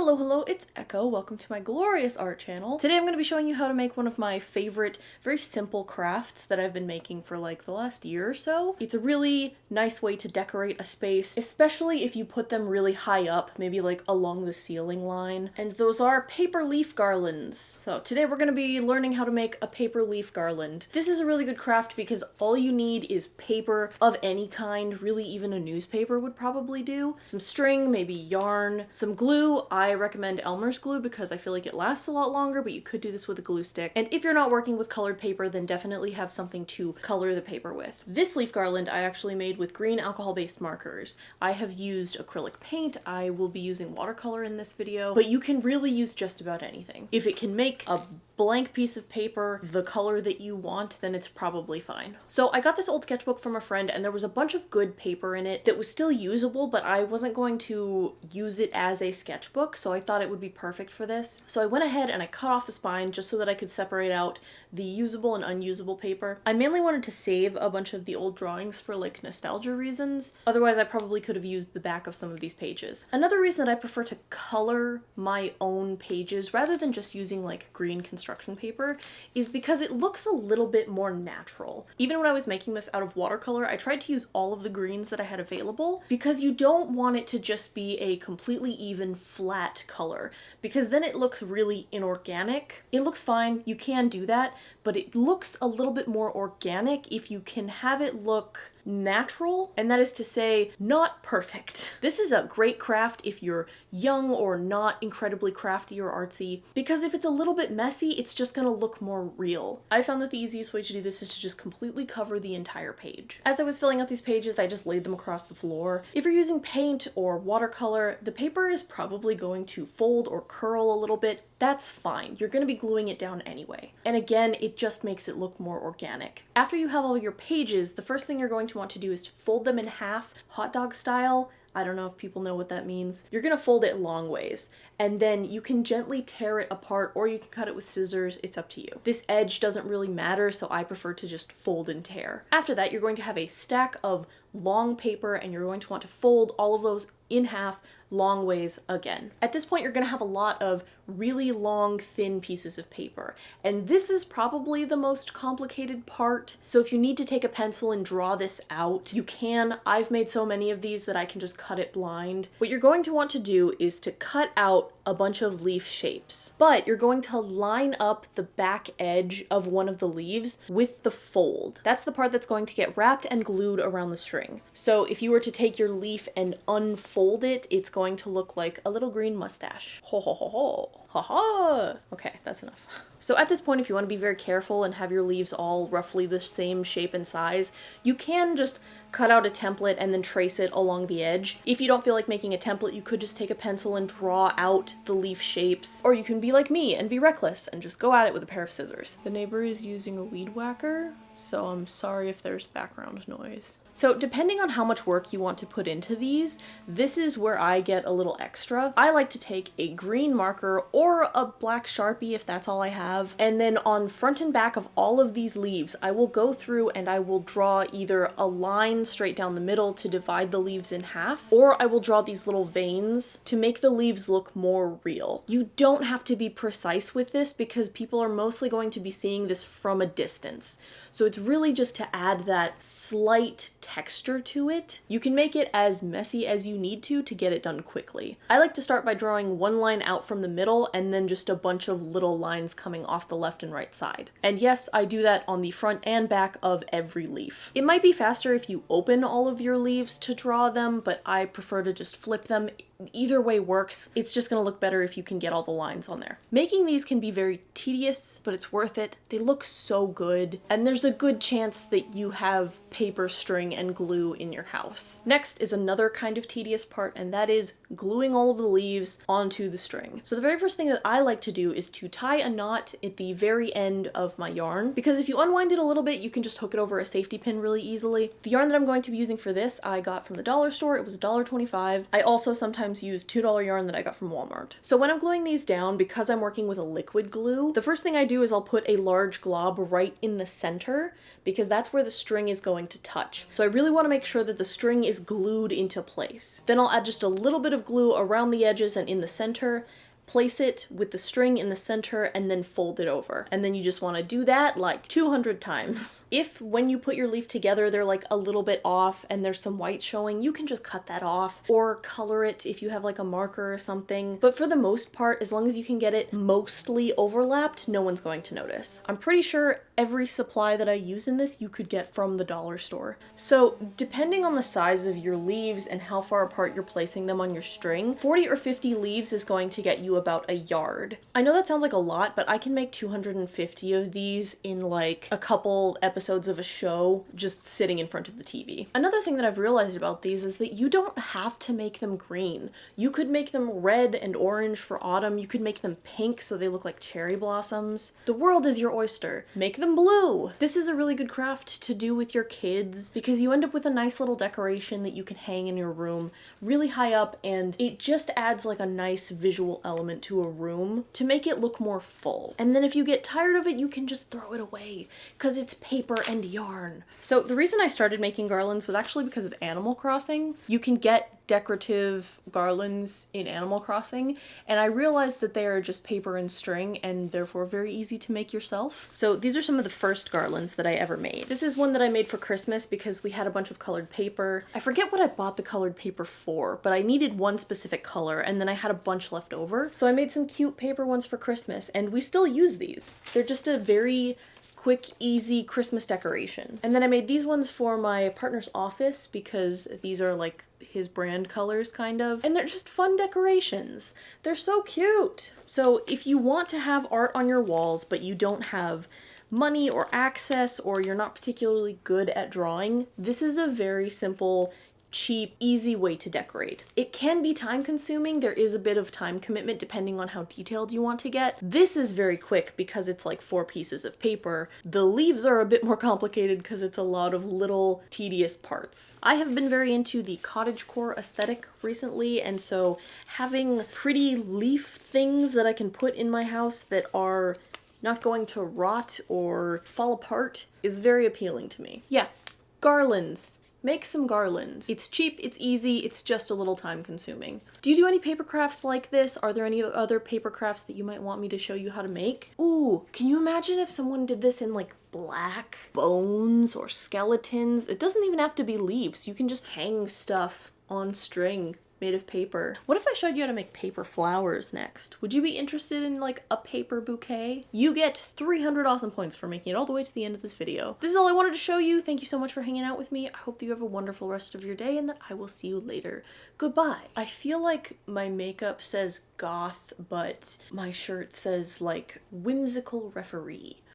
Hello, it's Echo. Welcome to my glorious art channel. Today I'm going to be showing you how to make one of my favorite, very simple crafts that I've been making for like the last year or so. It's a really nice way to decorate a space, especially if you put them really high up, maybe like along the ceiling line. And those are paper leaf garlands. So today we're going to be learning how to make a paper leaf garland. This is a really good craft because all you need is paper of any kind, really even a newspaper would probably do. Some string, maybe yarn, some glue. I recommend Elmer's glue because I feel like it lasts a lot longer, but you could do this with a glue stick. And if you're not working with colored paper, then definitely have something to color the paper with. This leaf garland I actually made with green alcohol-based markers. I have used acrylic paint. I will be using watercolor in this video, but you can really use just about anything. If it can make a blank piece of paper the color that you want, then it's probably fine. So I got this old sketchbook from a friend and there was a bunch of good paper in it that was still usable, but I wasn't going to use it as a sketchbook, so I thought it would be perfect for this. So I went ahead and I cut off the spine just so that I could separate out the usable and unusable paper. I mainly wanted to save a bunch of the old drawings for like nostalgia reasons. Otherwise I probably could have used the back of some of these pages. Another reason that I prefer to color my own pages rather than just using like green construction paper is because it looks a little bit more natural. Even when I was making this out of watercolor, I tried to use all of the greens that I had available because you don't want it to just be a completely even flat color because then it looks really inorganic. It looks fine, you can do that, but it looks a little bit more organic if you can have it look natural, and that is to say, not perfect. This is a great craft if you're young or not incredibly crafty or artsy, because if it's a little bit messy, it's just gonna look more real. I found that the easiest way to do this is to just completely cover the entire page. As I was filling out these pages, I just laid them across the floor. If you're using paint or watercolor, the paper is probably going to fold or curl a little bit. That's fine. You're gonna be gluing it down anyway. And again, it just makes it look more organic. After you have all your pages, the first thing you're going to want to do is to fold them in half, hot dog style. I don't know if people know what that means. You're gonna fold it long ways, and then you can gently tear it apart or you can cut it with scissors, it's up to you. This edge doesn't really matter, so I prefer to just fold and tear. After that, you're going to have a stack of long paper and you're going to want to fold all of those in half long ways again. At this point, you're gonna have a lot of really long, thin pieces of paper. And this is probably the most complicated part. So if you need to take a pencil and draw this out, you can. I've made so many of these that I can just cut it blind. What you're going to want to do is to cut out a bunch of leaf shapes, but you're going to line up the back edge of one of the leaves with the fold. That's the part that's going to get wrapped and glued around the string. So if you were to take your leaf and unfold it, it's going to look like a little green mustache. Ho ho ho ho. Ha ha! Okay, that's enough. So at this point, if you want to be very careful and have your leaves all roughly the same shape and size, you can just cut out a template and then trace it along the edge. If you don't feel like making a template, you could just take a pencil and draw out the leaf shapes. Or you can be like me and be reckless and just go at it with a pair of scissors. The neighbor is using a weed whacker, so I'm sorry if there's background noise. So depending on how much work you want to put into these, this is where I get a little extra. I like to take a green marker or a black Sharpie if that's all I have, and then on front and back of all of these leaves, I will go through and I will draw either a line straight down the middle to divide the leaves in half, or I will draw these little veins to make the leaves look more real. You don't have to be precise with this because people are mostly going to be seeing this from a distance. So it's really just to add that slight texture to it. You can make it as messy as you need to get it done quickly. I like to start by drawing one line out from the middle and then just a bunch of little lines coming off the left and right side. And yes, I do that on the front and back of every leaf. It might be faster if you open all of your leaves to draw them, but I prefer to just flip them. Either way works. It's just gonna look better if you can get all the lines on there. Making these can be very tedious, but it's worth it. They look so good, and there's a good chance that you have paper, string, and glue in your house. Next is another kind of tedious part, and that is gluing all of the leaves onto the string. So the very first thing that I like to do is to tie a knot at the very end of my yarn, because if you unwind it a little bit, you can just hook it over a safety pin really easily. The yarn that I'm going to be using for this, I got from the dollar store. It was $1.25. I also sometimes sometimes use $2 yarn that I got from Walmart. So when I'm gluing these down, because I'm working with a liquid glue, the first thing I do is I'll put a large glob right in the center because that's where the string is going to touch. So I really want to make sure that the string is glued into place. Then I'll add just a little bit of glue around the edges and in the center, place it with the string in the center, and then fold it over. And then you just want to do that like 200 times. If when you put your leaf together they're like a little bit off and there's some white showing, you can just cut that off or color it if you have like a marker or something. But for the most part, as long as you can get it mostly overlapped, no one's going to notice. I'm pretty sure every supply that I use in this you could get from the dollar store. So depending on the size of your leaves and how far apart you're placing them on your string, 40 or 50 leaves is going to get you about a yard. I know that sounds like a lot, but I can make 250 of these in like a couple episodes of a show just sitting in front of the TV. Another thing that I've realized about these is that you don't have to make them green. You could make them red and orange for autumn. You could make them pink so they look like cherry blossoms. The world is your oyster. Make them blue. This is a really good craft to do with your kids because you end up with a nice little decoration that you can hang in your room really high up, and it just adds like a nice visual element to a room to make it look more full. And then if you get tired of it, you can just throw it away because it's paper and yarn. So the reason I started making garlands was actually because of Animal Crossing. You can get decorative garlands in Animal Crossing, and I realized that they are just paper and string and therefore very easy to make yourself. So these are some of the first garlands that I ever made. This is one that I made for Christmas because we had a bunch of colored paper. I forget what I bought the colored paper for, but I needed one specific color and then I had a bunch left over. So I made some cute paper ones for Christmas, and we still use these. They're just a very quick, easy Christmas decoration. And then I made these ones for my partner's office because these are like his brand colors kind of, and they're just fun decorations. They're so cute. So if you want to have art on your walls but you don't have money or access, or you're not particularly good at drawing, this is a very simple, cheap, easy way to decorate. It can be time consuming. There is a bit of time commitment depending on how detailed you want to get. This is very quick because it's like 4 pieces of paper. The leaves are a bit more complicated because it's a lot of little tedious parts. I have been very into the cottagecore aesthetic recently, and so having pretty leaf things that I can put in my house that are not going to rot or fall apart is very appealing to me. Yeah, garlands. Make some garlands. It's cheap, it's easy, it's just a little time consuming. Do you do any paper crafts like this? Are there any other paper crafts that you might want me to show you how to make? Ooh, can you imagine if someone did this in like black bones or skeletons? It doesn't even have to be leaves. You can just hang stuff on string made of paper. What if I showed you how to make paper flowers next? Would you be interested in like a paper bouquet? You get 300 awesome points for making it all the way to the end of this video. This is all I wanted to show you. Thank you so much for hanging out with me. I hope that you have a wonderful rest of your day and that I will see you later. Goodbye. I feel like my makeup says goth, but my shirt says like whimsical referee.